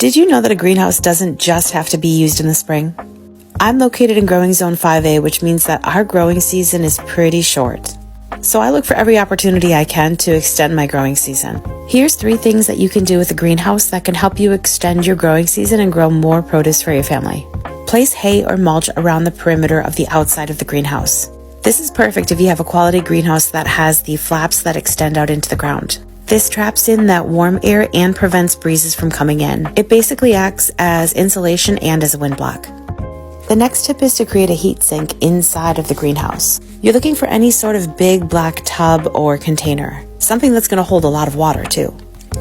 Did you know that a greenhouse doesn't just have to be used in the spring? I'm located in growing zone 5A, which means that our growing season is pretty short. So I look for every opportunity I can to extend my growing season. Here's 3 things that you can do with a greenhouse that can help you extend your growing season and grow more produce for your family. Place hay or mulch around the perimeter of the outside of the greenhouse. This is perfect if you have a quality greenhouse that has the flaps that extend out into the ground. This traps in that warm air and prevents breezes from coming in. It basically acts as insulation and as a wind block. The next tip is to create a heat sink inside of the greenhouse. You're looking for any sort of big black tub or container, something that's going to hold a lot of water too.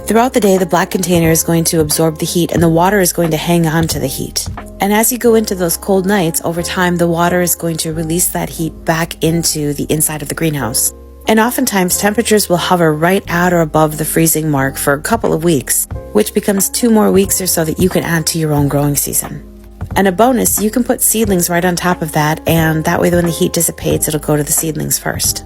Throughout the day, the black container is going to absorb the heat and the water is going to hang on to the heat. And as you go into those cold nights, over time, the water is going to release that heat back into the inside of the greenhouse. And oftentimes, temperatures will hover right at or above the freezing mark for a couple of weeks, which becomes 2 more weeks or so that you can add to your own growing season. And a bonus, you can put seedlings right on top of that, and that way when the heat dissipates, it'll go to the seedlings first.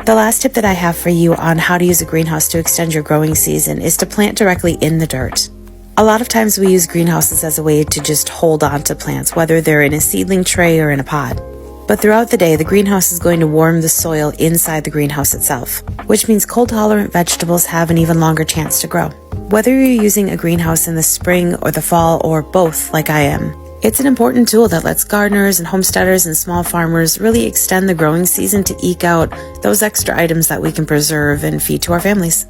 The last tip that I have for you on how to use a greenhouse to extend your growing season is to plant directly in the dirt. A lot of times we use greenhouses as a way to just hold on to plants, whether they're in a seedling tray or in a pot. But throughout the day, the greenhouse is going to warm the soil inside the greenhouse itself, which means cold-tolerant vegetables have an even longer chance to grow. Whether you're using a greenhouse in the spring or the fall or both like I am, it's an important tool that lets gardeners and homesteaders and small farmers really extend the growing season to eke out those extra items that we can preserve and feed to our families.